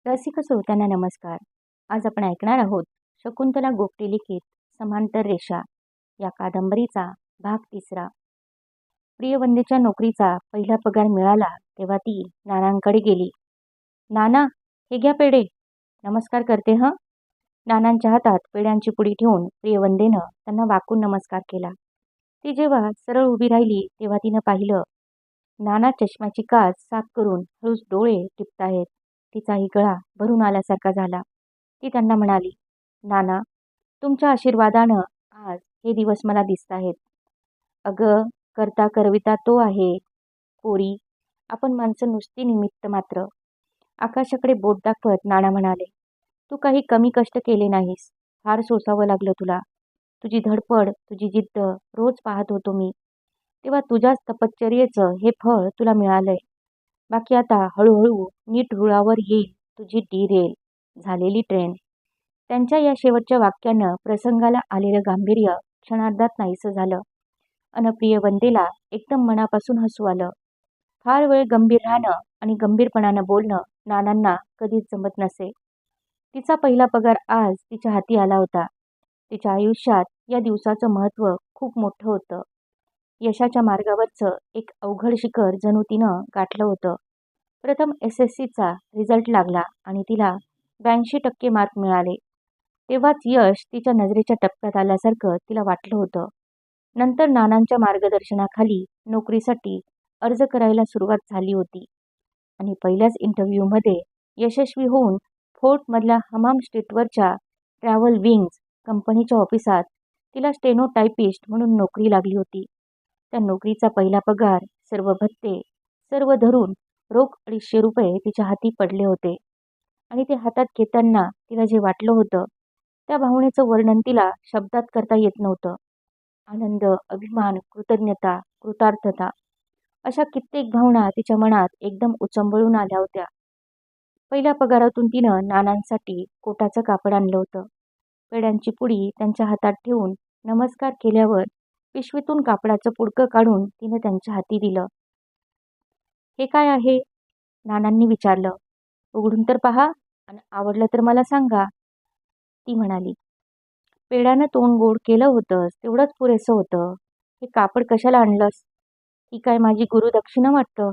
रसिक श्रोत्यांना नमस्कार. आज आपण ऐकणार आहोत शकुंतला गोगटे लिखित समांतर रेषा या कादंबरीचा भाग 3. प्रियवंदेच्या नोकरीचा पहिला पगार मिळाला तेव्हा ती नानांकडे गेली. नाना, हे घ्या पेढे. नमस्कार करते हं. नानांच्या हातात पेढ्यांची पुडी ठेवून प्रियवंदेनं त्यांना वाकून नमस्कार केला. ती जेव्हा सरळ उभी राहिली तेव्हा तिनं पाहिलं, नाना चष्म्याची काच साफ करून हळूच डोळे टिपताहेत. तिचाही गळा भरून आल्यासारखा झाला. ती त्यांना म्हणाली, नाना, तुमच्या आशीर्वादानं आज हे दिवस मला दिसताहेत. अगं, करता करविता तो आहे. पोरी, आपण माणसं नुसती निमित्त मात्र. आकाशाकडे बोट दाखवत नाना म्हणाले, तू काही कमी कष्ट केले नाहीस. फार सोसावं लागलं तुला. तुझी धडपड, तुझी जिद्द रोज पाहत होतो मी. तेव्हा तुझ्याच तपश्चर्येचं हे फळ तुला मिळालंय. बाकी आता हळूहळू नीट रुळावर येईल तुझी डी-रेल झालेली ट्रेन. त्यांच्या या शेवटच्या वाक्यानं प्रसंगाला आलेलं गांभीर्य क्षणार्धात नाहीसं झालं. अनप्रिय वंदेला एकदम मनापासून हसू आलं. फार वेळ गंभीर राहणं आणि गंभीरपणानं बोलणं नानांना कधीच जमत नसे. तिचा पहिला पगार आज तिच्या हाती आला होता. तिच्या आयुष्यात या दिवसाचं महत्त्व खूप मोठं होतं. यशाच्या मार्गावरचं एक अवघड शिखर जणू तिनं गाठलं होतं. प्रथम SSCचा रिझल्ट लागला आणि तिला 82% मार्क मिळाले. तेव्हाच यश तिच्या नजरेच्या टप्प्यात आल्यासारखं तिला वाटलं होतं. नंतर नानांच्या मार्गदर्शनाखाली नोकरीसाठी अर्ज करायला सुरुवात झाली होती आणि पहिल्याच इंटरव्ह्यूमध्ये यशस्वी होऊन फोर्टमधल्या हमाम स्ट्रीटवरच्या ट्रॅव्हल विंग्ज कंपनीच्या ऑफिसात तिला स्टेनो टायपिस्ट म्हणून नोकरी लागली होती. त्या नोकरीचा पहिला पगार, सर्व भत्ते, सर्व धरून रोख 250 रुपये तिच्या हाती पडले होते आणि ते हातात घेताना तिला जे वाटलं होतं त्या भावनेचं वर्णन तिला शब्दात करता येत नव्हतं. आनंद, अभिमान, कृतज्ञता, कृतार्थता अशा कित्येक भावना तिच्या मनात एकदम उचंबळून आल्या होत्या. पहिल्या पगारातून तिनं नानांसाठी कोटाचं कापड आणलं होतं. पेड्यांची पुडी त्यांच्या हातात ठेवून नमस्कार केल्यावर पिशवीतून कापडाचं पुडकं काढून तिनं त्यांच्या हाती दिलं. हे काय आहे? नानांनी विचारलं. उघडून तर पहा आणि आवडलं तर मला सांगा, ती म्हणाली. पेड्यानं तोंड गोड केलं होतंस तेवढंच पुरेसं होतं. हे कापड कशाला आणलंस? ही काय माझी गुरुदक्षिणा वाटतं?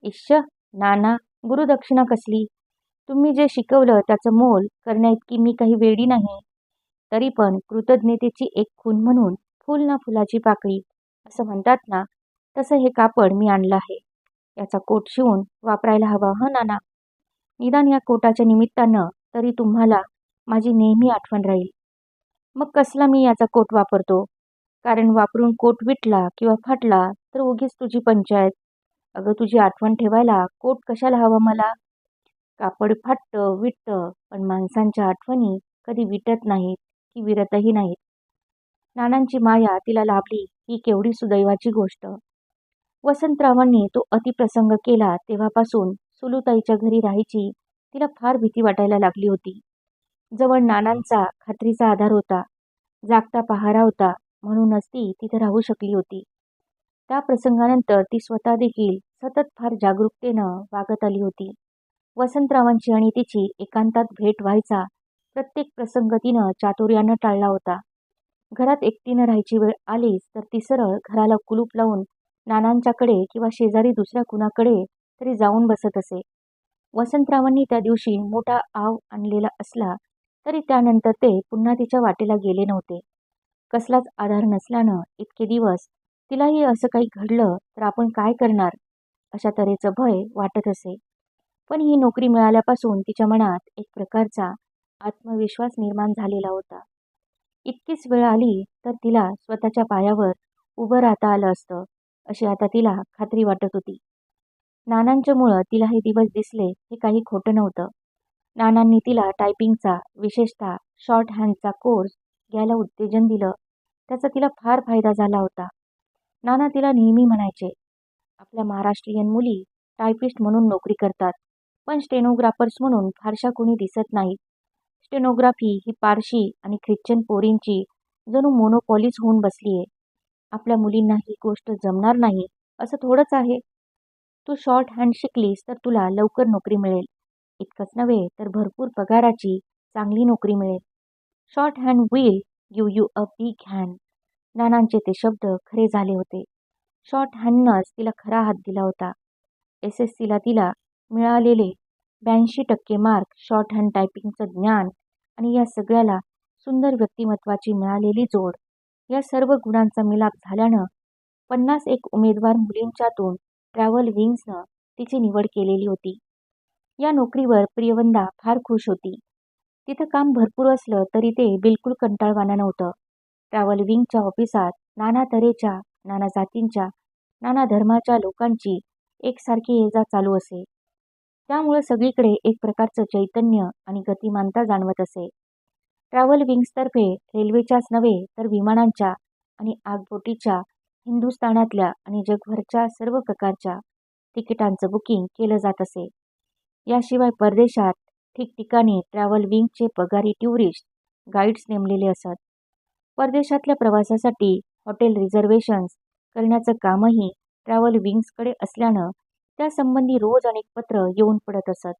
इश्श, नाना, गुरुदक्षिणा कसली? तुम्ही जे शिकवलं त्याचं मोल करण्याइतकी मी काही वेडी नाही. तरी पण कृतज्ञतेची एक खूण म्हणून फुल ना फुलाची पाकळी असं म्हणतात ना, तसं हे कापड मी आणलं आहे. याचा कोट शिवून वापरायला हवा हं नाना. निदान या कोटाच्या निमित्तानं तरी तुम्हाला माझी नेहमी आठवण राहील. मग कसला मी याचा कोट वापरतो? कारण वापरून कोट विटला किंवा फाटला तर उगीच तुझी पंचायत. अगं, तुझी आठवण ठेवायला कोट कशाला हवा मला? कापड फाटतं, विटतं, पण माणसांच्या आठवणी कधी विटत नाहीत की विरतही नाहीत. नानांची माया तिला लाभली ही केवढी सुदैवाची गोष्ट. वसंतरावांनी तो अतिप्रसंग केला तेव्हापासून सुलूताईच्या घरी राहायची तिला फार भीती वाटायला लागली होती. जवळ नानांचा खात्रीचा आधार होता, जागता पहारा होता, म्हणूनच ती तिथे राहू शकली होती. त्या प्रसंगानंतर ती स्वतः देखील सतत फार जागरूकतेनं वागत आली होती. वसंतरावांची आणि तिची एकांतात भेट व्हायचा प्रत्येक प्रसंग तिनं चातुर्यानं टाळला होता. घरात एकटीनं राहायची वेळ आलीच तर ती सरळ घराला कुलूप लावून नानांच्याकडे किंवा शेजारी दुसऱ्या कुणाकडे तरी जाऊन बसत असे. वसंतरावांनी त्या दिवशी मोठा आव आणलेला असला तरी त्यानंतर ते पुन्हा तिच्या वाटेला गेले नव्हते. कसलाच आधार नसल्यानं इतके दिवस तिलाही असं काही घडलं तर आपण काय करणार अशा तऱ्हेचं भय वाटत असे. पण ही नोकरी मिळाल्यापासून तिच्या मनात एक प्रकारचा आत्मविश्वास निर्माण झालेला होता. इतकीच वेळ आली तर तिला स्वतःच्या पायावर उभं राहता आलं असतं अशी आता तिला खात्री वाटत होती. नानांच्यामुळं तिला हे दिवस दिसले हे काही खोटं नव्हतं. नानांनी तिला टायपिंगचा, विशेषतः शॉर्ट हँडचा कोर्स घ्यायला उत्तेजन दिलं. त्याचा तिला फार फायदा झाला होता. नाना तिला नेहमी म्हणायचे, आपल्या महाराष्ट्रीयन मुली टायपिस्ट म्हणून नोकरी करतात, पण स्टेनोग्राफर्स म्हणून फारशा कोणी दिसत नाहीत. स्टेनोग्राफी ही पारशी आणि ख्रिश्चन पोरींची जणू मोनोपॉलीच होऊन बसलीये. आपल्या मुलींना ही गोष्ट जमणार नाही असं थोडंच आहे. तू शॉर्ट हँड शिकलीस तर तुला लवकर नोकरी मिळेल. इतकंच नव्हे तर भरपूर पगाराची चांगली नोकरी मिळेल. Short hand will give you a big hand. नानांचे ते शब्द खरे झाले होते. शॉर्ट हँडनंच तिला खरा हात दिला होता. SSCला तिला मिळालेले 82% मार्क, शॉर्ट हँड टायपिंगचं ज्ञान आणि या सगळ्याला सुंदर व्यक्तिमत्वाची मिळालेली जोड, या सर्व गुणांचा मिलाप झाल्यानं 51 उमेदवार मुलींच्यातून ट्रॅव्हल विंग्सनं तिची निवड केलेली होती. या नोकरीवर प्रियवंदा फार खुश होती. तिथं काम भरपूर असलं तरी ते बिलकुल कंटाळवाणं नव्हतं. ट्रॅव्हल विंगच्या ऑफिसात नाना तऱ्हेच्या, नाना जातींच्या, नाना धर्माच्या लोकांची एकसारखी ये-जा चालू असे. त्यामुळं सगळीकडे एक प्रकारचं चैतन्य आणि गतिमानता जाणवत असे. ट्रॅव्हल विंग्सतर्फे रेल्वेच्याच नव्हे तर विमानांच्या आणि आगबोटीच्या, हिंदुस्थानातल्या आणि जगभरच्या सर्व प्रकारच्या तिकिटांचं बुकिंग केलं जात असे. याशिवाय परदेशात ठिकठिकाणी ट्रॅव्हल विंगचे पगारी टुरिस्ट गाईड्स नेमलेले असत. परदेशातल्या प्रवासासाठी हॉटेल रिझर्वेशन्स करण्याचं कामही ट्रॅव्हल विंग्सकडे असल्यानं त्यासंबंधी रोज अनेक पत्र येऊन पडत असत.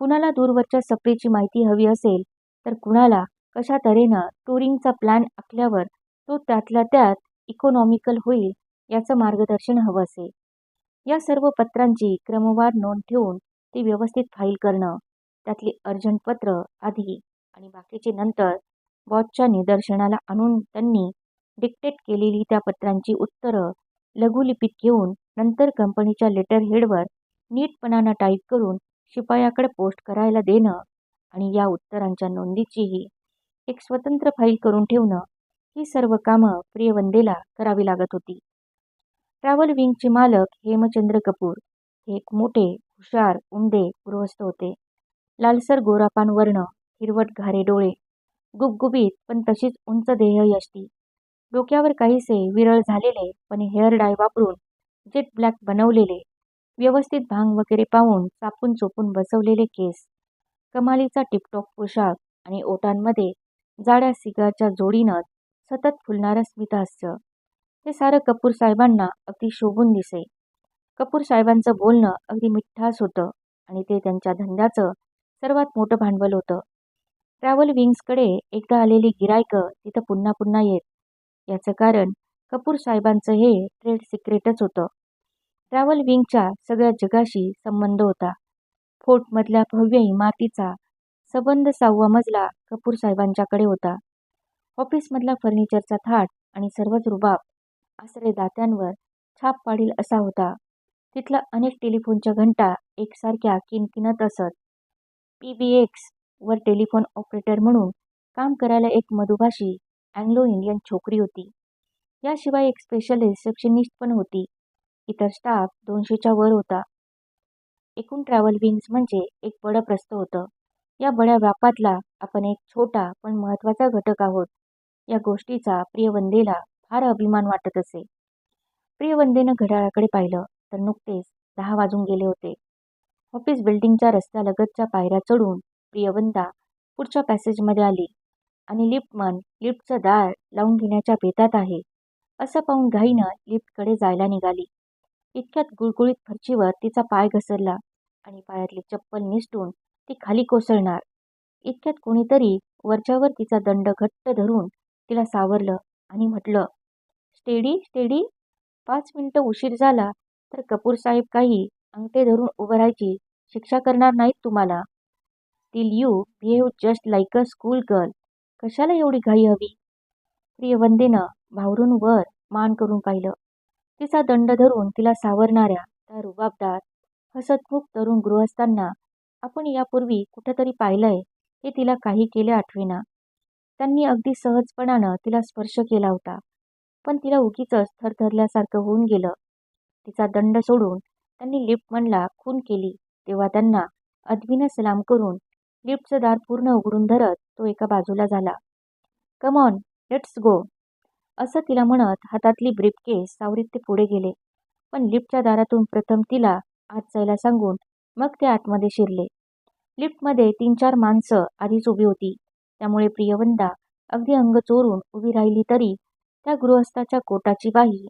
कुणाला दूरवरच्या सफरीची माहिती हवी असेल तर कुणाला कशा तऱ्हेनं टुरिंगचा प्लॅन आखल्यावर तो त्यातल्या त्यात इकॉनॉमिकल होईल याचं मार्गदर्शन हवं असे. या सर्व पत्रांची क्रमवार नोंद ठेवून ती व्यवस्थित फाईल करणं, त्यातली अर्जंट पत्र आधी आणि बाकीची नंतर बॉसच्या निदर्शनाला आणून त्यांनी डिक्टेट केलेली त्या पत्रांची उत्तरं लघुलिपीत घेऊन नंतर कंपनीच्या लेटर हेडवर नीटपणानं टाईप करून शिपायाकडे पोस्ट करायला देणं आणि या उत्तरांच्या नोंदीचीही एक स्वतंत्र फाईल करून ठेवणं, ही सर्व कामं प्रियवंदेला करावी लागत होती. ट्रॅव्हल विंगचे मालक हेमचंद्र कपूर हे एक मोठे, हुशार, उमदे गृहस्थ होते. लालसर गोरापान वर्ण, हिरवट घारे डोळे, गुबगुबीत पण तशीच उंच देहयष्टी, डोक्यावर काहीसे विरळ झालेले पण हेअर डाय वापरून जेट ब्लॅक बनवलेले, व्यवस्थित भांग वगैरे पाहून चापून चोपून बसवलेले केस, कमालीचा टिपटॉप पोशाख आणि ओठांमध्ये जाड्या सिगारच्या जोडीनं सतत फुलणारं स्मितहास्य, हे सारं कपूर साहेबांना अगदी शोभून दिसे. कपूर साहेबांचं बोलणं अगदी मिठास होतं आणि ते त्यांच्या धंद्याचं सर्वात मोठं भांडवल होतं. ट्रॅव्हल विंग्सकडे एकदा आलेली गिरायकं तिथं पुन्हा पुन्हा येत. याचं कारण कपूर साहेबांचं हे ट्रेड सिक्रेटच होतं. ट्रॅव्हल विंगच्या सगळ्या जगाशी संबंध होता. फोर्टमधल्या भव्य इमारतीचा सबंध 6वा मजला कपूर साहेबांच्याकडे होता. ऑफिसमधला फर्निचरचा थाट आणि सर्वच रुबाब आसरे दात्यांवर छाप पाडील असा होता. तिथल्या अनेक टेलिफोनच्या घंटा एकसारख्या किणकिणत असत. PBX वर टेलिफोन ऑपरेटर म्हणून काम करायला एक मधुभाषी अँग्लो इंडियन छोकरी होती. याशिवाय एक स्पेशल रिसेप्शनिस्ट पण होती. इतर स्टाफ 200च्या वर होता. एकूण ट्रॅव्हल विंग्स म्हणजे एक बडं प्रस्थ होतं. या बड्या व्यापातला आपण एक छोटा पण महत्त्वाचा घटक आहोत, या गोष्टीचा प्रियवंदेला फार अभिमान वाटत असे. प्रियवंदेनं घड्याळाकडे पाहिलं तर नुकतेच 10 वाजून गेले होते. ऑफिस बिल्डिंगच्या रस्त्यालगतच्या पायऱ्या चढून प्रियवंदा पुढच्या पॅसेजमध्ये आली आणि लिफ्टमन लिफ्टचं दार लावून घेण्याच्या बेतात आहे असं पाहून घाईनं लिफ्टकडे जायला निघाली. इतक्यात गुळगुळीत फरशीवर तिचा पाय घसरला आणि पायातली चप्पल निसटून ती खाली कोसळणार. इतक्यात कोणीतरी वरच्यावर तिचा दंड घट्ट धरून तिला सावरलं आणि म्हटलं, स्टेडी स्टेडी. 5 मिनिटं उशीर झाला तर कपूर साहेब काही अंगठे धरून उभं राहायची शिक्षा करणार नाहीत तुम्हाला. Till you behave just like a school girl. कशाला एवढी घाई हवी? प्रियवंदेनं भावरून वर मान करून पाहिलं. तिचा दंड धरून तिला सावरणाऱ्या त्या रुबाबदार, हसतमुख तरुण गृहस्थांना आपण यापूर्वी कुठंतरी पाहिलंय हे तिला काही केले आठवेना. त्यांनी अगदी सहजपणानं तिला स्पर्श केला होता, पण तिला उगीचच थरथरल्यासारखं होऊन गेलं. तिचा दंड सोडून त्यांनी लिफ्टमनला खून केली तेव्हा त्यांना अदबीनं सलाम करून लिफ्टचं दार पूर्ण उघडून धरत तो एका बाजूला झाला. कम ऑन, लेट्स गो, असं तिला म्हणत हातातली ब्रीफकेस सावरीत ते पुढे गेले. पण लिफ्टच्या दारातून प्रथम तिला आत जायला सांगून मग ते आतमध्ये शिरले. लिफ्टमध्ये 3-4 माणसं आधीच उभी होती. त्यामुळे प्रियवंदा अगदी अंग चोरून उभी राहिली तरी त्या गृहस्थाच्या कोटाची बाही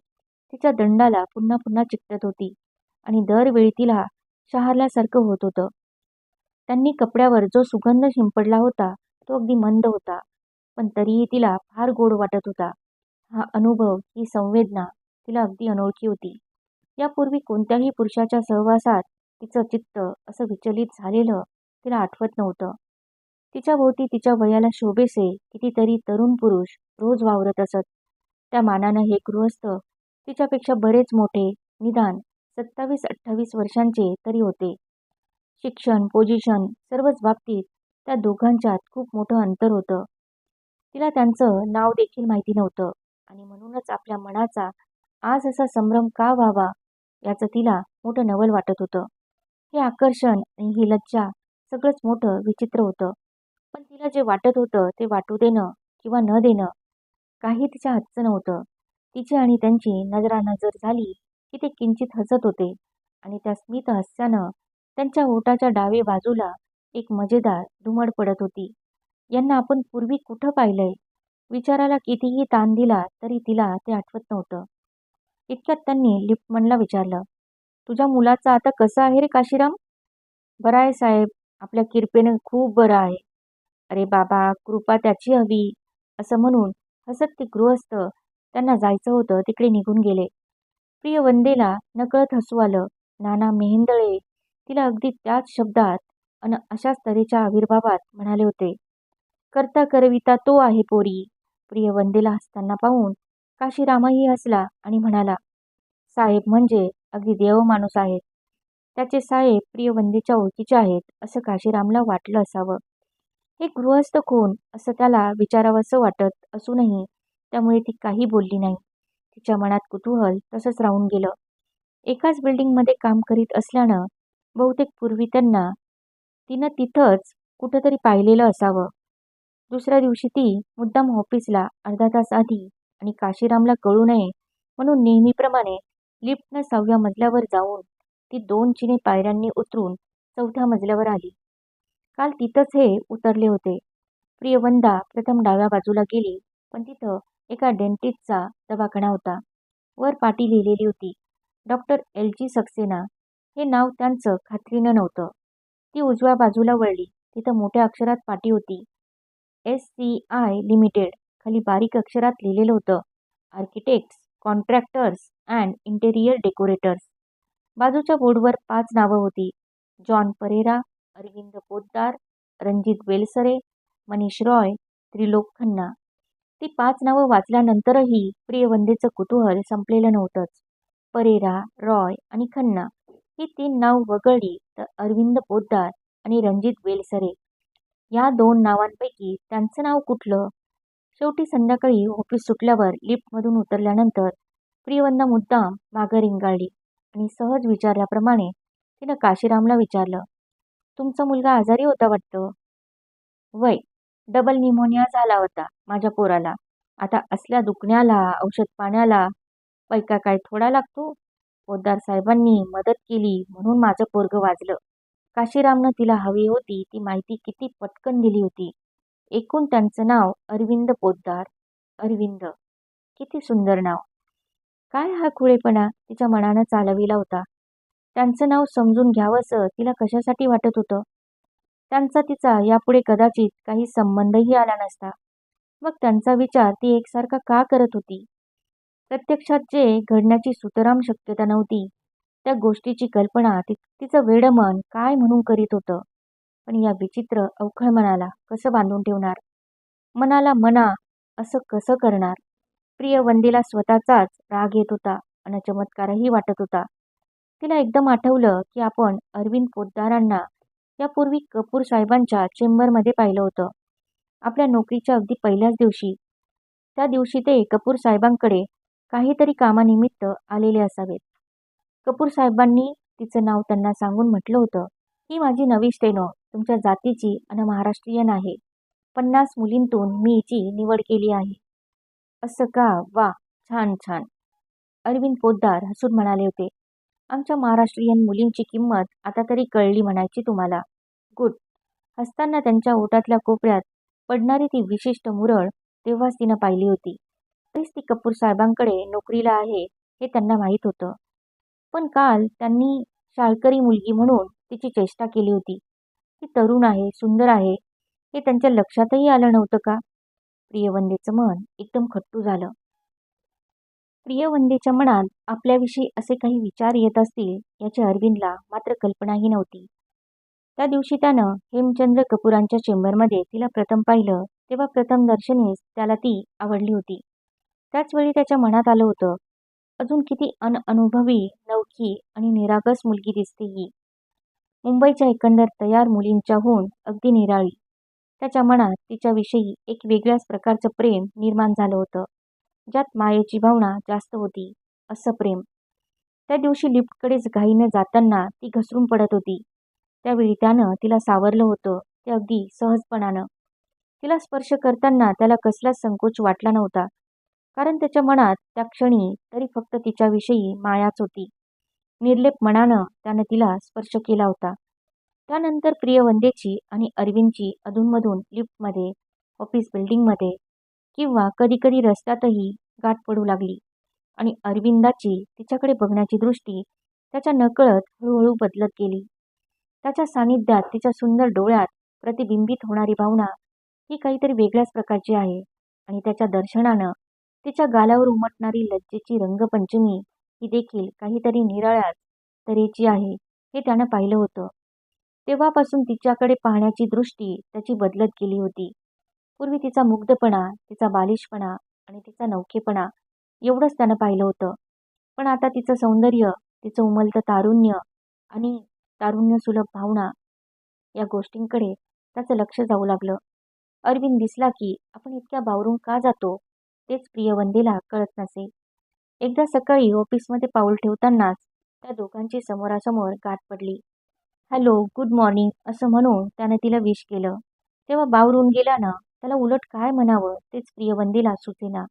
तिच्या दंडाला पुन्हा पुन्हा चिकटत होती आणि दरवेळी तिला शहारल्यासारखं होत होतं. त्यांनी कपड्यावर जो सुगंध शिंपडला होता तो अगदी मंद होता, पण तरीही तिला फार गोड वाटत होता. हा अनुभव, ही संवेदना तिला अगदी अनोळखी होती. यापूर्वी कोणत्याही पुरुषाच्या सहवासात तिचं चित्त असं विचलित झालेलं तिला आठवत नव्हतं. तिच्या भोवती तिच्या वयाला शोभेसे कितीतरी तरुण पुरुष रोज वावरत असत. त्या मानानं हे गृहस्थ तिच्यापेक्षा बरेच मोठे, निदान 27-28 वर्षांचे तरी होते. शिक्षण, पोझिशन सर्वच बाबतीत त्या दोघांच्यात खूप मोठं अंतर होतं. तिला त्यांचं नाव देखील माहिती नव्हतं आणि म्हणूनच आपल्या मनाचा आज असा संभ्रम का व्हावा याचं तिला मोठं नवल वाटत होतं. हे आकर्षण आणि ही लज्जा सगळंच मोठं विचित्र होतं. पण तिला जे वाटत होतं ते वाटू देणं किंवा न देणं काही तिच्या हातचं नव्हतं. तिची आणि त्यांची नजरानजर झाली की ते किंचित हसत होते आणि त्या स्मित हास्यानं त्यांच्या ओठाच्या डावे बाजूला एक मजेदार धुमड पडत होती. यांना आपण पूर्वी कुठं पाहिलंय? विचाराला कितीही ताण दिला तरी तिला ते आठवत नव्हतं. इतक्यात त्यांनी लिफ्टमनला विचारलं, तुझ्या मुलाचं आता कसं आहे रे काशीराम? बरं आहे साहेब, आपल्या किरपेनं खूप बरं आहे. अरे बाबा, कृपा त्याची हवी, असं म्हणून हसत ते गृहस्थ त्यांना जायचं होतं तिकडे निघून गेले. प्रिय वंदेला नकळत हसू आलं. नाना मेहेंदळे तिला अगदी त्याच शब्दात अन अशाच तऱ्हेच्या आविर्भावात म्हणाले होते. करता करविता तो आहे पोरी. प्रिय वंदेला हसताना पाहून काशीरामही हसला आणि म्हणाला, साहेब म्हणजे अगदी देव माणूस आहेत. त्याचे साहेब प्रियवंदेच्या ओळखीचे आहेत असं काशीरामला वाटलं असावं. हे गृहस्थ कोण असं त्याला विचारावंसं वाटत असूनही त्यामुळे ती काही बोलली नाही. तिच्या मनात कुतूहल तसंच राहून गेलं. एकाच बिल्डिंगमध्ये काम करीत असल्यानं बहुतेक पूर्वी तिनं तिथंच कुठंतरी पाहिलेलं असावं. दुसऱ्या दिवशी ती मुद्दाम ऑफिसला अर्धा तास आधी आणि काशीरामला कळू नये म्हणून नेहमीप्रमाणे लिफ्टनं 6व्या मजल्यावर जाऊन ती 2 चिने पायऱ्यांनी उतरून 4थ्या मजल्यावर आली. काल तिथंच हे उतरले होते. प्रियवंदा प्रथम डाव्या बाजूला गेली, पण तिथं एका डेंटिस्टचा दवाखाना होता. वर पाटी लिहिलेली होती, डॉक्टर LG सक्सेना. हे नाव त्यांचं खात्रीनं नव्हतं. ती उजव्या बाजूला वळली. तिथं मोठ्या अक्षरात पाटी होती, SCI लिमिटेड. खाली बारीक अक्षरात लिहिलेलं होतं, architects, contractors and interior decorators. बाजूच्या बोर्डवर 5 नावं होती, जॉन परेरा, अरविंद पोद्दार, रणजित वेलसरे, मनीष रॉय, त्रिलोक खन्ना. ती 5 नावं वाचल्यानंतरही प्रियवंदेचं कुतूहल संपलेलं नव्हतंच. परेरा, रॉय आणि खन्ना ही 3 नाव वगळली तर अरविंद पोद्दार आणि रणजित वेलसरे या 2 नावांपैकी त्यांचं नाव कुठलं? शेवटी संध्याकाळी ऑफिस सुटल्यावर लिफ्टमधून उतरल्यानंतर प्रियवंदा मुद्दाम मागं रिंगाळली आणि सहज विचारल्याप्रमाणे तिनं काशीरामला विचारलं, तुमचा मुलगा आजारी होता वाटतं? वय, डबल निमोनिया झाला होता माझ्या पोराला. आता असल्या दुखण्याला औषध पाण्याला पैका काय थोडा लागतो? पोद्दार साहेबांनी मदत केली म्हणून माझं पोरगं वाचलं. काशीरामनं तिला हवी होती ती माहिती किती पटकन दिली होती. एकूण त्यांचं नाव अरविंद पोद्दार. अरविंद, किती सुंदर नाव. काय हा खुळेपणा तिच्या मनानं चालविला होता. त्यांचं नाव समजून घ्यावंसं तिला कशासाठी वाटत होतं? त्यांचा तिचा यापुढे कदाचित काही संबंधही आला नसता. मग त्यांचा विचार ती एकसारखा का करत होती? प्रत्यक्षात जे घडण्याची सुतराम शक्यता नव्हती त्या गोष्टीची कल्पना तिचं वेडं मन काय म्हणून करीत होतं. पण या विचित्र अवखळ मनाला कसं बांधून ठेवणार? मनाला मना असं कसं करणार? प्रियवंदेला स्वतःचाच राग येत होता आणि चमत्कारही वाटत होता. तिला एकदम आठवलं की आपण अरविंद पोद्दारांना यापूर्वी कपूर साहेबांच्या चेंबरमध्ये पाहिलं होतं. आपल्या नोकरीच्या अगदी पहिल्याच दिवशी. त्या दिवशी ते कपूर साहेबांकडे काहीतरी कामानिमित्त आलेले असावेत. कपूर साहेबांनी तिचं नाव त्यांना सांगून म्हटलं होतं, ही माझी नवी स्टेनो तुमच्या जातीची आणि महाराष्ट्रीयन आहे. 50 मुलींतून मी हिची निवड केली आहे. असं का? वा, छान छान. अरविंद पोद्दार हसून म्हणाले होते, आमच्या महाराष्ट्रीयन मुलींची किंमत आता तरी कळली म्हणायची तुम्हाला. गुड. हसताना त्यांच्या ओठातल्या कोपऱ्यात पडणारी ती विशिष्ट मुरळ तेव्हाच तिनं पाहिली होती. तरीच ती कपूर साहेबांकडे नोकरीला आहे हे त्यांना माहीत होतं. पण काल त्यांनी शाळकरी मुलगी म्हणून तिची चेष्टा केली होती. ती तरुण आहे, सुंदर आहे, हे त्यांच्या लक्षातही आलं नव्हतं का? प्रियवंदेचं मन एकदम खट्टू झालं. प्रियवंदेच्या मनात आपल्याविषयी असे काही विचार येत असतील याची अरविंदला मात्र कल्पनाही नव्हती. त्या दिवशी त्यानं हेमचंद्र कपूरांच्या चेंबरमध्ये तिला प्रथम पाहिलं तेव्हा प्रथम दर्शनीच त्याला ती आवडली होती. त्याच वेळी त्याच्या मनात आलं होतं, अजून किती अनअनुभवी, नवखी आणि निरागस मुलगी दिसते ही. मुंबईच्या एकंदर तयार मुलींच्याहून अगदी निराळी. त्याच्या मनात तिच्याविषयी एक वेगळ्याच प्रकारचं प्रेम निर्माण झालं होतं, ज्यात मायेची भावना जास्त होती, असं प्रेम. त्या दिवशी लिफ्टकडेच घाईनं जाताना ती घसरून पडत होती. त्यावेळी त्यानं तिला सावरलं होतं, ते अगदी सहजपणानं. तिला स्पर्श करताना त्याला कसलाच संकोच वाटला नव्हता, कारण त्याच्या मनात त्या क्षणी तरी फक्त तिच्याविषयी मायाच होती. निर्लेप मनानं त्यानं तिला स्पर्श केला होता. त्यानंतर प्रियवंदेची आणि अरविंदची अधूनमधून लिफ्टमध्ये, ऑफिस बिल्डिंगमध्ये किंवा कधीकधी रस्त्यातही गाठ पडू लागली आणि अरविंदाची तिच्याकडे बघण्याची दृष्टी त्याच्या नकळत हळूहळू बदलत गेली. त्याच्या सानिध्यात तिच्या सुंदर डोळ्यात प्रतिबिंबित होणारी भावना ही काहीतरी वेगळ्याच प्रकारची आहे आणि त्याच्या दर्शनानं तिच्या गालावर उमटणारी लज्जेची रंगपंचमी ही देखील काहीतरी निराळ्याच तऱ्हेची आहे हे त्यानं पाहिलं होतं. तेव्हापासून तिच्याकडे पाहण्याची दृष्टी त्याची बदलत गेली होती. पूर्वी तिचा मुग्धपणा, तिचा बालिशपणा आणि तिचा नवखेपणा एवढंच त्यानं पाहिलं होतं. पण आता तिचं सौंदर्य, तिचं उमलतं तारुण्य आणि तारुण्यसुलभ भावना या गोष्टींकडे त्याचं लक्ष जाऊ लागलं. अरविंद दिसला की आपण इतक्या बावरून का जातो तेच प्रियवंदेला कळत नसे. एकदा सकाळी ऑफिसमध्ये पाऊल ठेवतानाच त्या दोघांची समोरासमोर गाठ पडली. हॅलो, गुड मॉर्निंग असं म्हणून त्यानं तिला विश केलं. तेव्हा बावरून गेल्यानं त्याला उलट काय म्हणावं तेच प्रियवंदेला सुचेना.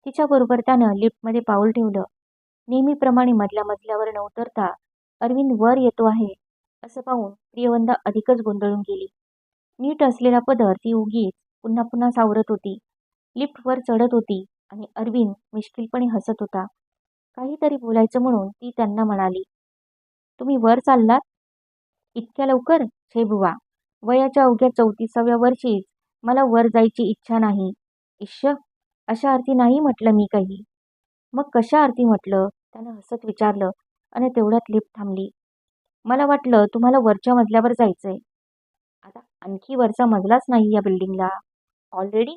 तिच्याबरोबर त्यानं लिफ्टमध्ये पाऊल ठेवलं. नेहमीप्रमाणे मधल्या मजल्यावर न उतरता अरविंद वर येतो आहे असं पाहून प्रियवंदा अधिकच गोंधळून गेली. नीट असलेला पदर ती उगीच पुन्हा पुन्हा सावरत होती. लिफ्ट वर चढत होती आणि अरविंद मिश्किलपणे हसत होता. काहीतरी बोलायचं म्हणून ती त्यांना म्हणाली, तुम्ही वर चाललात? इतक्या लवकर? छे बुवा, वयाच्या अवघ्या 34व्या वर्षीच मला वर जायची इच्छा नाही. इश्श, अशा अर्थी नाही म्हटलं मी काही. मग कशा अर्थी म्हटलं? त्यानं हसत विचारलं आणि तेवढ्यात लिफ्ट थांबली. मला वाटलं तुम्हाला वरच्या मजल्यावर जायचंय. आता आणखी वरचा मजलाच नाही या बिल्डिंगला. ऑलरेडी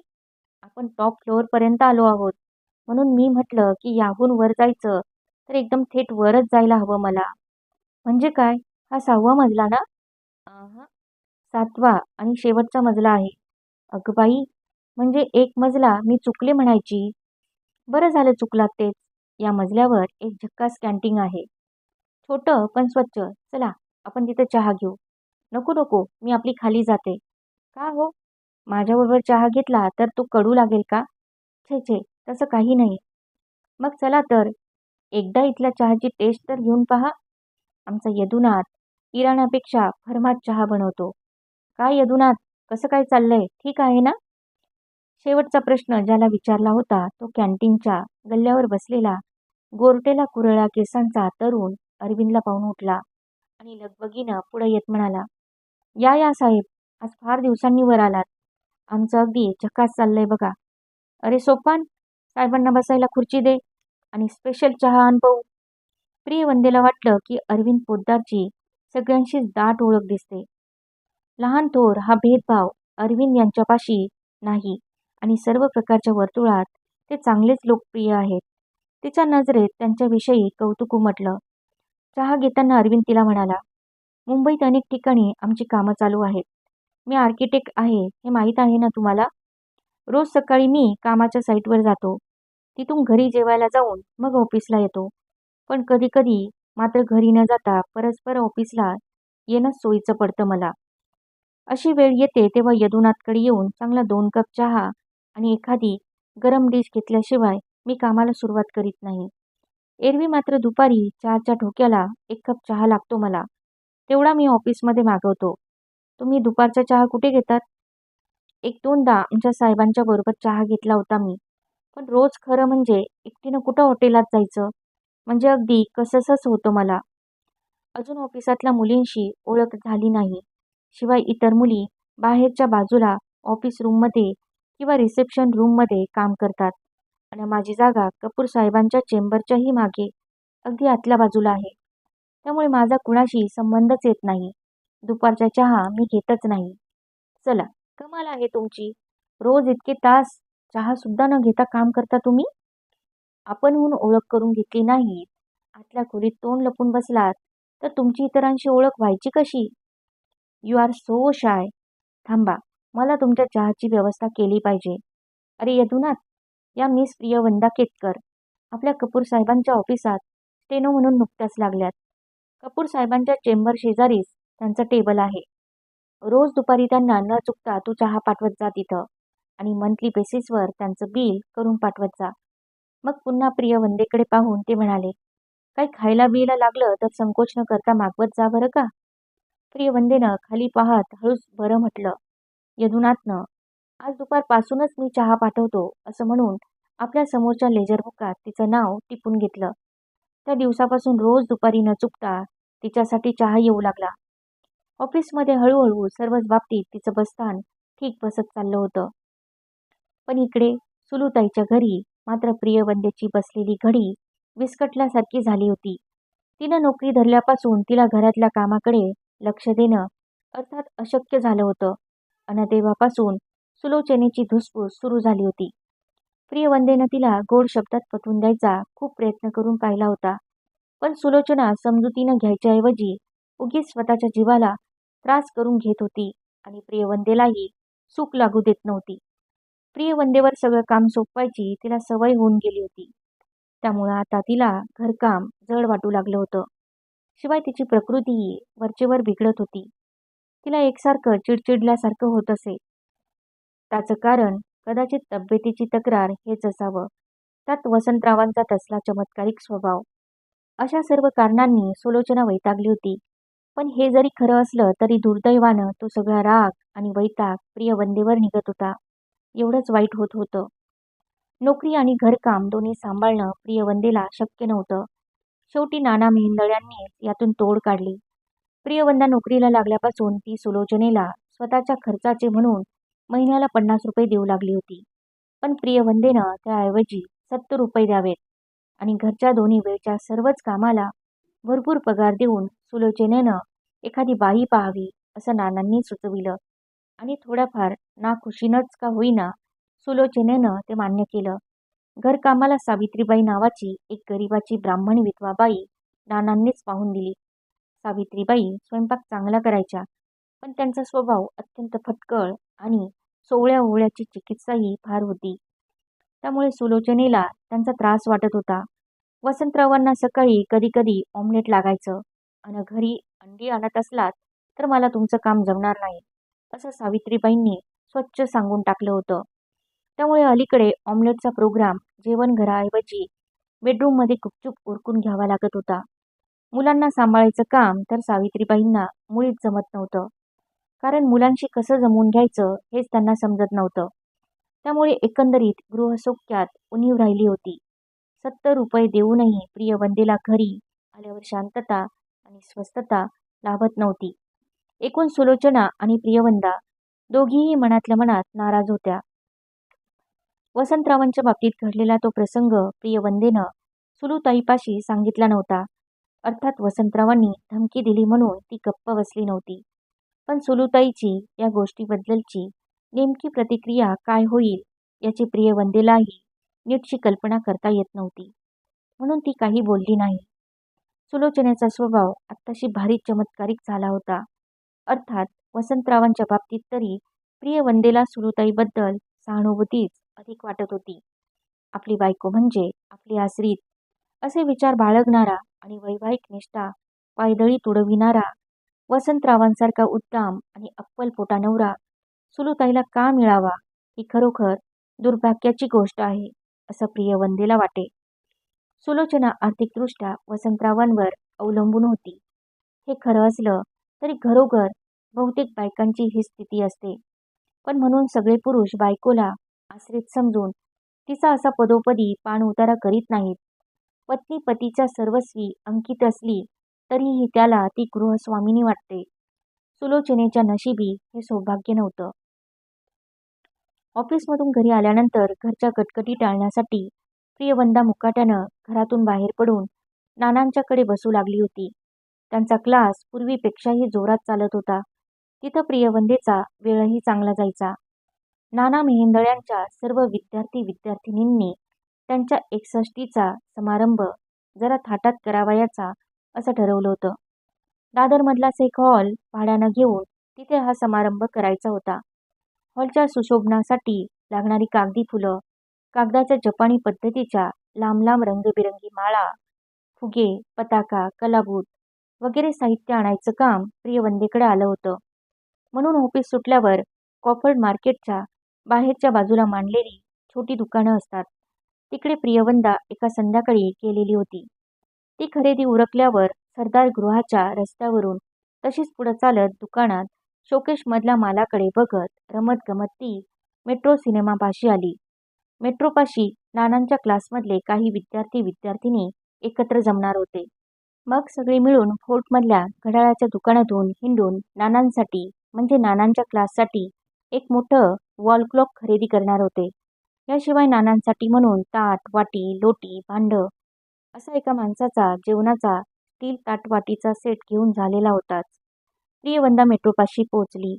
आपण टॉप फ्लोअरपर्यंत आलो आहोत. म्हणून मी म्हटलं की याहून वर जायचं तर एकदम थेट वरच जायला हवं मला. म्हणजे काय? हा 6वा मजला ना? अहं, 7वा आणि शेवटचा मजला आहे. अगं बाई, म्हणजे एक मजला मी चुकले म्हणायची. बरं झालं चुकलात तेच. या मजल्यावर एक झक्कास कॅन्टीन आहे. छोटं पण स्वच्छ. चला आपण तिथे चहा घेऊ. नको नको, मी आपली खाली जाते. का हो? माझ्याबरोबर चहा घेतला तर तो कडू लागेल का? छे छे, तसं काही नाही. मग चला तर, एकदा इथल्या चहाची टेस्ट तर घेऊन पहा. आमचा यदुनाथ किराण्यापेक्षा फर्मात चहा बनवतो. काय यदुनाथ, कसं काय चाललंय? ठीक आहे ना? शेवटचा प्रश्न ज्याला विचारला होता तो कॅन्टीनच्या गल्ल्यावर बसलेला गोरटेला कुरळ्या केसांचा तरुण अरविंदला पाहून उठला आणि लगबगीनं पुढे येत म्हणाला, या साहेब, आज फार दिवसांनी वर आलात. आमचं अगदी झकास चाललंय बघा. अरे सोपान, साहेबांना बसायला खुर्ची दे आणि स्पेशल चहा आण पाहू. प्रियवंदेला वाटलं की अरविंद पोद्दारची सगळ्यांशीच दाट ओळख दिसते. लहान थोर हा भेदभाव अरविंद यांच्यापाशी नाही आणि सर्व प्रकारच्या वर्तुळात ते चांगलेच लोकप्रिय आहेत. तिच्या नजरेत त्यांच्याविषयी कौतुक उमटलं. चहा घेताना अरविंद तिला म्हणाला, मुंबईत अनेक ठिकाणी आमची कामं चालू आहेत. मी आर्किटेक्ट आहे हे माहीत आहे ना तुम्हाला? रोज सकाळी मी कामाच्या साईटवर जातो. तिथून घरी जेवायला जाऊन मग ऑफिसला येतो. पण कधीकधी मात्र घरी न जाता परस्पर ऑफिसला येणंच सोयीचं पडतं मला. अशी वेळ येते तेव्हा यदुनाथकडे येऊन चांगला 2 कप चहा आणि एखादी गरम डिश घेतल्याशिवाय मी कामाला सुरुवात करीत नाही. एरवी मात्र दुपारी चहाच्या ठोक्याला 1 कप चहा लागतो मला. तेवढा मी ऑफिसमध्ये मागवतो. तुम्ही दुपारचा चहा कुठे घेतात? 1-2दा आमच्या साहेबांच्या बरोबर चहा घेतला होता मी. पण रोज खरं म्हणजे एकटीनं कुठं हॉटेलात जायचं? म्हणजे अगदी कसंसच होतं मला. अजून ऑफिसातल्या मुलींशी ओळख झाली नाही. शिवाय इतर मुली बाहेरच्या बाजूला ऑफिस रूममध्ये किंवा रिसेप्शन रूममध्ये काम करतात आणि माझी जागा कपूर साहेबांच्या चेंबरच्याही मागे अगदी आतल्या बाजूला आहे. त्यामुळे माझा कुणाशी संबंधच येत नाही. दुपारचा चहा मी घेतच नाही. चला, कमाल आहे तुमची. रोज इतके तास चहा सुद्धा न घेता काम करता तुम्ही? आपणहून ओळख करून घेतली नाही, आतल्या खोलीत तोंड लपून बसलात, तर तुमची इतरांशी ओळख व्हायची कशी? You are so shy. थांबा, मला तुमच्या चहाची व्यवस्था केली पाहिजे. अरे यदुनाथ, या मिस प्रियवंदा केतकर आपल्या कपूर साहेबांच्या ऑफिसात स्टेनो म्हणून नुकत्याच लागल्यात. कपूर साहेबांच्या चेंबर शेजारीच त्यांचं टेबल आहे. रोज दुपारी त्यांना न चुकता तू चहा पाठवत जा तिथं आणि मंथली बेसिसवर त्यांचं बिल करून पाठवत जा. मग पुन्हा प्रियवंदेकडे पाहून ते म्हणाले, काही खायला बियला लागलं तर संकोच न करता मागवत जा बरं का. प्रियवंदेनं खाली पाहत हळूच बरं म्हटलं. यदुनाथनं आज दुपारपासूनच मी चहा पाठवतो असं म्हणून आपल्या समोरच्या लेजर बुकात तिचं नाव टिपून घेतलं. त्या दिवसापासून रोज दुपारी न चुकता तिच्यासाठी चहा येऊ लागला. ऑफिसमध्ये हळूहळू सर्वच बाबतीत तिचं बस्तान ठीक बसत चाललं होतं. पण इकडे सुलूताईच्या घरी मात्र प्रियवंदेची बसलेली घडी विस्कटल्यासारखी झाली होती. तिनं नोकरी धरल्यापासून तिला घरातल्या कामाकडे लक्ष देणं अर्थात अशक्य झालं होतं आणि तेव्हापासून सुलोचनेची धुसफूस सुरू झाली होती. प्रियवंदेनं तिला गोड शब्दात पटवून द्यायचा खूप प्रयत्न करून पाहिला होता, पण सुलोचना समजुतीनं घ्यायच्याऐवजी उगीच स्वतःच्या जीवाला त्रास करून घेत होती आणि प्रियवंदेलाही सुख लागू देत नव्हती. प्रियवंदेवर सगळं काम सोपवायची तिला सवय होऊन गेली होती. त्यामुळं आता तिला घरकाम जड वाटू लागलं होतं. शिवाय तिची प्रकृतीही वरचेवर बिघडत होती. तिला एकसारखं चिडचिडल्यासारखं होत असे. त्याचं कारण कदाचित तब्येतीची तक्रार हेच असावं, त्यात वसंतरावांचा तसला चमत्कारिक स्वभाव. अशा सर्व कारणांनी सुलोचना वैतागली होती. पण हे जरी खरं असलं तरी दुर्दैवानं तो सगळा राग आणि वैताग प्रियवंदेवर निघत होता. एवढंच वाईट होत होतं. नोकरी आणि घरकाम दोन्ही सांभाळणं प्रियवंदेला शक्य नव्हतं. शेवटी नाना मेहेंदळ्यांनीच यातून तोड काढली. प्रियवंदा नोकरीला लागल्यापासून ती सुलोचनेला स्वतःच्या खर्चाचे म्हणून महिन्याला 50 रुपये देऊ लागली होती. पण प्रियवंदेनं त्याऐवजी 70 रुपये द्यावेत आणि घरच्या दोन्ही वेळच्या सर्वच कामाला भरपूर पगार देऊन सुलोचनेनं एखादी बाई पाहावी असं नानांनी सुचविलं आणि थोड्याफार नाखुशीनंच का होईना सुलोचनेनं ते मान्य केलं. घरकामाला सावित्रीबाई नावाची एक गरिबाची ब्राह्मण विधवा बाई नानांनीच पाहून दिली. सावित्रीबाई स्वयंपाक चांगला करायच्या, पण त्यांचा स्वभाव अत्यंत फटकळ आणि सोवळ्या ओवळ्याची चिकित्साही फार होती. त्यामुळे सुलोचनेला त्यांचा त्रास वाटत होता. वसंतरावांना सकाळी कधी कधी ऑमलेट लागायचं आणि घरी अंडी आणत असलात तर मला तुमचं काम जमणार नाही असं सावित्रीबाईंनी स्वच्छ सांगून टाकलं होतं. त्यामुळे अलीकडे ऑमलेटचा प्रोग्राम जेवणघराऐवजी बेडरूममध्ये गुपचूप उरकून घ्यावा लागत होता. मुलांना सांभाळायचं काम तर सावित्रीबाईंना मुळीच जमत नव्हतं, कारण मुलांशी कसं जमवून घ्यायचं हेच त्यांना समजत नव्हतं. त्यामुळे एकंदरीत गृहसौख्यात उणीव राहिली होती. 70 रुपये देऊनही प्रियवंदेला घरी आल्यावर शांतता आणि स्वस्थता लाभत नव्हती. एकूण सुलोचना आणि प्रियवंदा दोघीही मनातल्या मनात नाराज होत्या. वसंतरावांच्या बाबतीत घडलेला तो प्रसंग प्रियवंदेनं सुलूताईपाशी सांगितला नव्हता. अर्थात वसंतरावांनी धमकी दिली म्हणून ती गप्प बसली नव्हती. पण सुलूताईची या गोष्टीबद्दलची नेमकी प्रतिक्रिया काय होईल याची प्रियवंदेलाही नीटशी कल्पना करता येत नव्हती. म्हणून ती काही बोलली नाही. सुलोचनेचा स्वभाव आत्ताशी भारी चमत्कारिक झाला होता. अर्थात वसंतरावांच्या बाबतीत तरी प्रियवंदेला सुलूताईबद्दल सहानुभूतीच अधिक वाटत होती. आपली बायको म्हणजे आपली आश्रित असे विचार बाळगणारा आणि वैवाहिक निष्ठा पायदळी तुडविणारा वसंतरावांसारखा उद्दाम आणि अप्पलपोटा नवरा सुलूताईला का मिळावा ही खरोखर दुर्भाग्याची गोष्ट आहे असं प्रियवंदेला वाटे. सुलोचना आर्थिकदृष्ट्या वसंतरावांवर अवलंबून होती. हे खरं असलं तरी घरोघर बहुतेक बायकांची ही स्थिती असते. पण म्हणून सगळे पुरुष बायकोला आश्रित समजून तिचा असा पदोपदी पाण उतारा करीत नाहीत. पत्नी पतीच्या सर्वस्वी अंकित असली तरीही त्याला ती गृहस्वामिनी वाटते. सुलोचनेच्या नशिबी हे सौभाग्य नव्हतं. ऑफिसमधून घरी आल्यानंतर घरच्या कटकटी टाळण्यासाठी प्रियवंदा मुकाट्यानं घरातून बाहेर पडून नानांच्याकडे बसू लागली होती. त्यांचा क्लास पूर्वीपेक्षाही जोरात चालत होता. तिथं प्रियवंदेचा वेळही चांगला जायचा. नाना मेहेंदळ्यांच्या सर्व विद्यार्थी-विद्यार्थिनींनी त्यांच्या 61चा समारंभ जरा थाटात करावयाचा असं ठरवलं होतं. दादरमधलाच एक हॉल भाड्यानं घेऊन तिथे हा समारंभ करायचा होता. हॉलच्या सुशोभनासाठी लागणारी कागदी फुलं, कागदाच्या जपानी पद्धतीच्या लांब लांब रंगीबेरंगी माळा, फुगे, पताका, कलाबूट वगैरे साहित्य आणायचं काम प्रियवंदेकडे आलं होतं. म्हणून ऑफिस सुटल्यावर कॉफर्ड मार्केटच्या बाहेरच्या बाजूला मांडलेली छोटी दुकानं असतात, तिकडे प्रियवंदा एका संध्याकाळी गेलेली होती. ती खरेदी उरकल्यावर सरदार गृहाच्या रस्त्यावरून तशीच पुढं चालत दुकानात शोकेशमधल्या मालाकडे बघत रमत गमत ती मेट्रो सिनेमापाशी आली. मेट्रोपाशी नानांच्या क्लासमधले काही विद्यार्थी-विद्यार्थिनी एकत्र जमणार होते. मग सगळे मिळून फोर्टमधल्या घड्याळाच्या दुकानातून हिंडून नानांसाठी म्हणजे नानांच्या क्लाससाठी एक मोठं वॉल क्लॉक खरेदी करणार होते. याशिवाय नानांसाठी म्हणून ताट, वाटी, लोटी, भांडं असा एका माणसाचा जेवणाचा स्टील ताटवाटीचा सेट घेऊन झालेला होताच. प्रियवंदा मेट्रोपाशी पोहोचली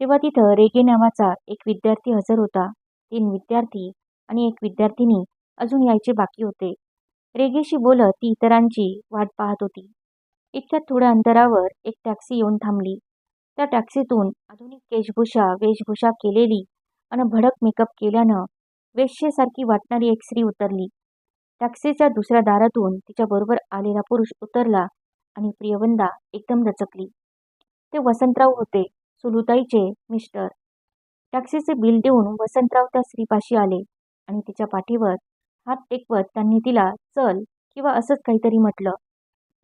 तेव्हा तिथं रेगे नावाचा एक विद्यार्थी हजर होता. 3 विद्यार्थी आणि एक विद्यार्थिनी अजून यायचे बाकी होते. रेगेशी बोलत ती इतरांची वाट पाहत होती. इतक्यात थोड्या अंतरावर एक टॅक्सी येऊन थांबली. त्या टॅक्सीतून आधुनिक वेशभूषा केलेली आणि भडक मेकअप केल्यानं वेश्येसारखी वाटणारी एक स्त्री उतरली. टॅक्सीच्या दुसऱ्या दारातून तिच्याबरोबर आलेला पुरुष उतरला आणि प्रियवंदा एकदम दचकली. ते वसंतराव होते, सुलुताईचे मिस्टर. टॅक्सीचे बिल देऊन वसंतराव त्या स्त्रीपाशी आले आणि तिच्या पाठीवर हात टेकवत त्यांनी तिला चल किंवा असंच काहीतरी म्हटलं.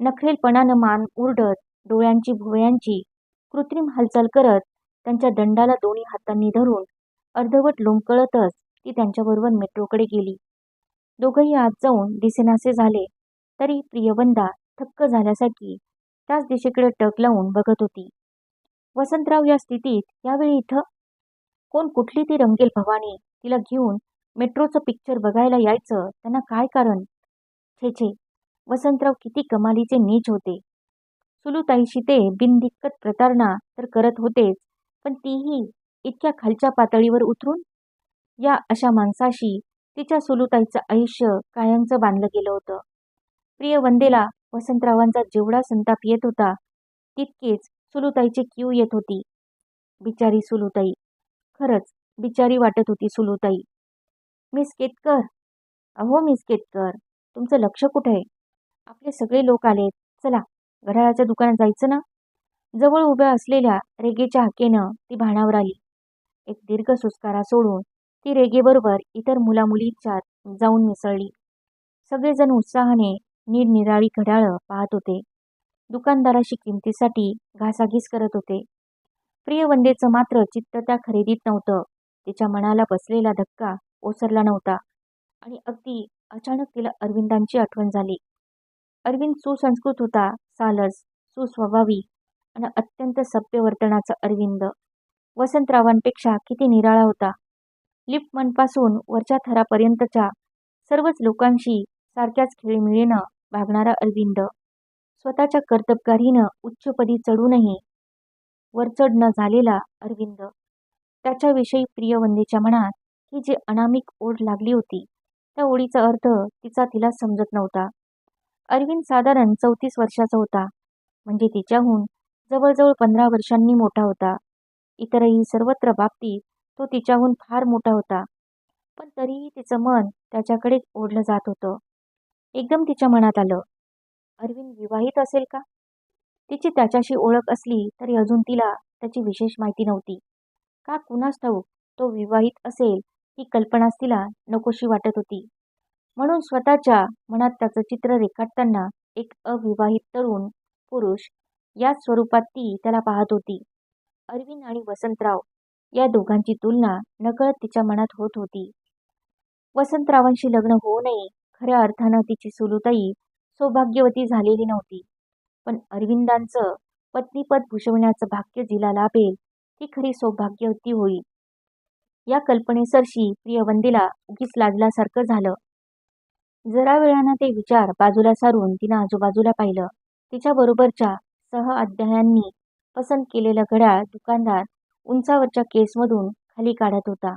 नखरेलपणानं मान उरडत, डोळ्यांची भुवयांची कृत्रिम हालचाल करत त्यांच्या दंडाला दोन्ही हातांनी धरून अर्धवट लोंबकळतच ती त्यांच्याबरोबर मेट्रोकडे गेली. दोघंही आत जाऊन दिसेनासे झाले तरी प्रियवंदा थक्क झाल्यासारखी त्याच दिशेकडे टक लावून बघत होती. वसंतराव या स्थितीत यावेळी इथं? कोण कुठली ती रंगेल भवानी? तिला घेऊन मेट्रोचं पिक्चर बघायला यायचं त्यांना काय कारण? छे छे, वसंतराव किती कमालीचे नीच होते. सुलुताईशी ते बिनदिक्कत प्रतारणा तर करत होतेच, पण तीही इतक्या खालच्या पातळीवर उतरून? या अशा माणसाशी तिच्या सुलुताईचं आयुष्य कायमचं बांधलं गेलं होतं. प्रियवंदेला वसंतरावांचा जेवढा संताप येत होता तितकीच सुलुताईची कीव येत होती. बिचारी सुलुताई, खरंच बिचारी वाटत होती सुलुताई. मिस केतकर, अहो मिस केतकर, तुमचं लक्ष कुठे? आपले सगळे लोक आलेत, चला घड्याळाच्या दुकानात जायचं ना? जवळ उभ्या असलेल्या रेगेच्या हाकेनं ती भानावर आली. एक दीर्घ सुस्कारा सोडून ती रेगेबरोबर इतर मुलामुलींच्यात जाऊन मिसळली. सगळेजण उत्साहाने निरनिराळी घड्याळं पाहत होते. दुकानदाराशी किमतीसाठी घासाघीस करत होते. प्रियवंदेचं मात्र चित्त त्या खरेदीत नव्हतं. तिच्या मनाला बसलेला धक्का ओसरला नव्हता आणि अगदी अचानक तिला अरविंदांची आठवण झाली. अरविंद सुसंस्कृत होता, सालस, सुस्वभावी आणि अत्यंत सभ्य वर्तनाचा अरविंद वसंतरावांपेक्षा किती निराळा होता. लिफ्टमनपासून वरच्या थरापर्यंतच्या सर्वच लोकांशी सारख्याच खेळीमेळीनं वागणारा अरविंद, स्वतःच्या कर्तबगारीनं उच्चपदी चढूनही वरचढ न झालेला अरविंद, त्याच्याविषयी प्रियवंदेच्या मनात ही जी अनामिक ओढ लागली होती त्या ओढीचा अर्थ तिला समजत नव्हता. अरविंद साधारण 34 वर्षाचा होता, म्हणजे तिच्याहून जवळजवळ 15 वर्षांनी मोठा होता. इतरही सर्वत्र बाबतीत तो तिच्याहून फार मोठा होता, पण तरीही तिचं मन त्याच्याकडेच ओढलं जात होतं. एकदम तिच्या मनात आलं, अरविंद विवाहित असेल का? तिची त्याच्याशी ओळख असली तरी अजून तिला त्याची विशेष माहिती नव्हती. का कुणास ठाऊक तो विवाहित असेल ही कल्पनाच तिला नकोशी वाटत होती. म्हणून स्वतःच्या मनात त्याचं चित्र रेखाटताना एक अविवाहित तरुण पुरुष याच स्वरूपात ती त्याला पाहत होती. अरविंद आणि वसंतराव या दोघांची तुलना नकळत तिच्या मनात होत होती. वसंतरावांशी लग्न होऊनही खऱ्या अर्थानं तिची सुलुताई सौभाग्यवती झालेली नव्हती, पण अरविंदांचं पत्नीपद भूषविण्याचं भाग्य जिला लाभेल ती खरी सौभाग्यवती होईल. या कल्पनेसरशी प्रियवंदेला उगीच लाजल्यासारखं झालं. जरा वेळानं ते विचार बाजूला सारून तिनं आजूबाजूला पाहिलं. तिच्याबरोबरच्या सहअध्यायांनी पसंत केलेलं घड्याळ दुकानदार उंचावरच्या केसमधून खाली काढत होता.